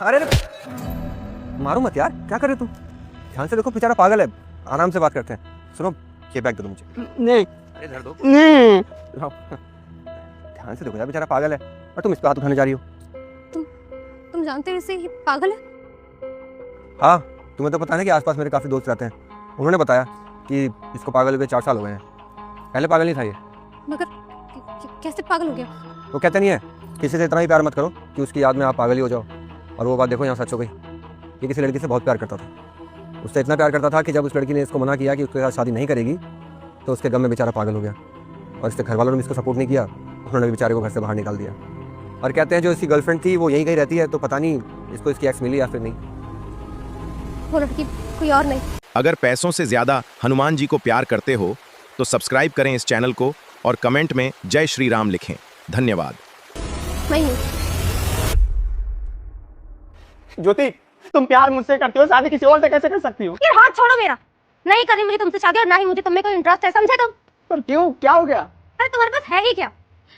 अरे मारो मत यार, क्या कर रहे हो तुम? ध्यान से देखो, बेचारा पागल है, आराम से बात करते हैं। सुनो, ये बैग दे दो मुझे। नहीं अरे धर दो। नहीं। ध्यान से देखो यार, बेचारा पागल है और तुम इस पे हाथ उठाने जा रही हो। तुम जानते हो इसे ये पागल है? हाँ, तुम्हें तो पता है ना कि आसपास मेरे काफ़ी दोस्त रहते हैं। उन्होंने बताया कि इसको पागल हुए 4 साल हो गए हैं। पहले पागल नहीं था ये। मगर कैसे पागल हो गया? वो कहते नहीं है, किसी से इतना ही प्यार मत करो कि उसकी याद में आप पागल ही हो जाओ। और वो बात देखो यहाँ सच हो गई। ये किसी लड़की से बहुत प्यार करता था, उससे इतना प्यार करता था कि जब उस लड़की ने इसको मना किया कि उसके साथ शादी नहीं करेगी तो उसके गम में बेचारा पागल हो गया। और इसके घर वालों ने इसको सपोर्ट नहीं किया, उन्होंने भी बेचारे को घर से बाहर निकाल दिया। और कहते हैं जो इसकी गर्लफ्रेंड थी वो यहीं कहीं रहती है, तो पता नहीं इसको इसकी एक्स मिली या फिर नहीं। वो लड़की कोई और नहीं। अगर पैसों से ज्यादा हनुमान जी को प्यार करते हो तो सब्सक्राइब करें इस चैनल को और कमेंट में जय श्री राम लिखें। धन्यवाद। मैं हूँ। ज्योति, तुम प्यार मुझसे करती हो, शादी किसी और से कैसे कर सकती हो? ये हाथ छोड़ो मेरा। नहीं करनी मुझे तुमसे शादी और ना ही मुझे तुम में कोई इंटरेस्ट है, समझे तुम? पर क्यों, क्या हो गया? अरे तुम्हारे पास है ही क्या?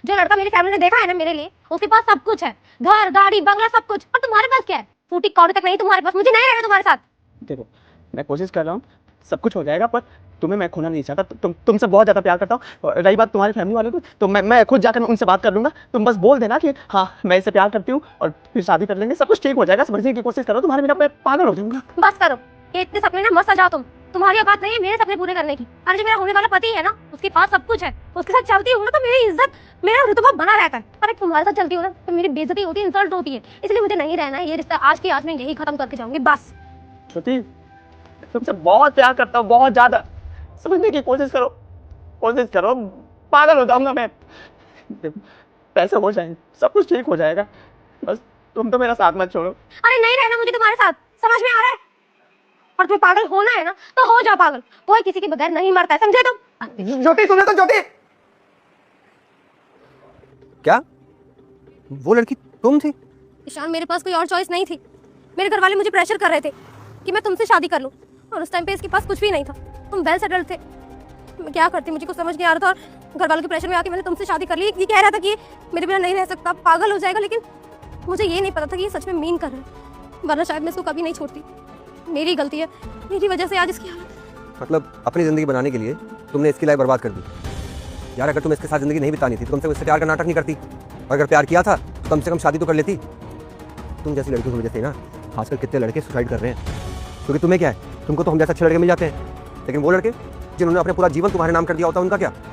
जो लड़का मेरी फैमिली ने देखा है ना मेरे लिए, उसके पास सब कुछ है, घर गाड़ी बंगला सब कुछ। और तुम्हारे पास क्या है? फूटी कौड़ी तक नहीं तुम्हारे पास। मुझे नहीं रहना तुम्हारे साथ। देखो, मैं कोशिश कर रहा हूँ, सब कुछ हो जाएगा, पर तुम्हें मैं खोना नहीं चाहता। तुमसे बहुत ज़्यादा प्यार करता हूँ। रही बात तुम्हारी फैमिली वालों की, तो मैं खुद जाकर उनसे बात कर लूँगा। तुम बस बोल देना कि हाँ मैं इससे प्यार करती हूँ और फिर शादी कर लेंगे, सब कुछ ठीक हो जाएगा। समझने की कोशिश करो, तुम्हारे बिना मैं पागल हो जाऊँगा। बस करो, ये इतने सपने ना मत सजाओ तुम। तुम्हारी औकात नहीं है मेरे सपने पूरे करने की। अरे जो मेरा होने वाला पति है ना, उसके पास सब कुछ है, उसके साथ चलती हूँ ना तो मेरी इज्जत, मेरा रुतबा बना रहता है। अरे तुम्हारे साथ चलती हूँ ना तो मेरी बेइज्जती होती है, इंसल्ट होती है। इसलिए मुझे नहीं रहना है ये रिश्ता। आज की आज मैं यही खत्म करके जाऊंगी बस। ज्योति, तुमसे बहुत प्यार करता हूँ, बहुत ज़्यादा। समझने की कोशिश करो, पागल हो जाऊंगा मैं। पैसे हो जाएंगे, सब कुछ ठीक हो जाएगा, बस तुम तो मेरा साथ मत छोड़ो। अरे नहीं रहना मुझे तुम्हारे साथ, समझ में आ रहा है? और तुम्हें पागल होना है ना तो हो जाओ पागल। कोई किसी के बगैर नहीं मरता है, समझे तुम? ज्योति सुनो तो, ज्योति। क्या वो लड़की तुम थी? ईशान, मेरे पास कोई और चॉइस नहीं थी। मेरे घर वाले मुझे प्रेशर कर रहे थे कि मैं तुमसे शादी कर लूं, और उस टाइम पे इसके पास कुछ भी नहीं था। तुम वेल सेटल्ड थे। मैं क्या करती मुझे कुछ समझ नहीं आ रहा था, और घर वालों के प्रेशर में आके मैंने तुमसे शादी कर ली। ये कह रहा था कि ये मेरे बिना नहीं रह सकता, पागल हो जाएगा, लेकिन मुझे ये नहीं पता था कि ये सच में मीन कर रहा है, वरना शायद मैं इसको कभी नहीं छोड़ती। मेरी गलती है, मेरी वजह से आज इसकी हालत। मतलब अपनी ज़िंदगी बनाने के लिए तुमने इसकी लाइफ बर्बाद कर दी। यार अगर तुम इसके साथ ज़िंदगी नहीं बितानी थी तो कम से कम इससे प्यार का नाटक नहीं करती। और अगर प्यार किया था तो कम से कम शादी तो कर लेती। तुम जैसी लड़कियों की वजह से ना आजकल कितने लड़के सुसाइड कर रहे हैं। क्योंकि तुम्हें क्या है, तुमको तो हम जैसे अच्छे लड़के मिल जाते हैं, लेकिन वो लड़के जिन्होंने अपना पूरा जीवन तुम्हारे नाम कर दिया होता है उनका क्या?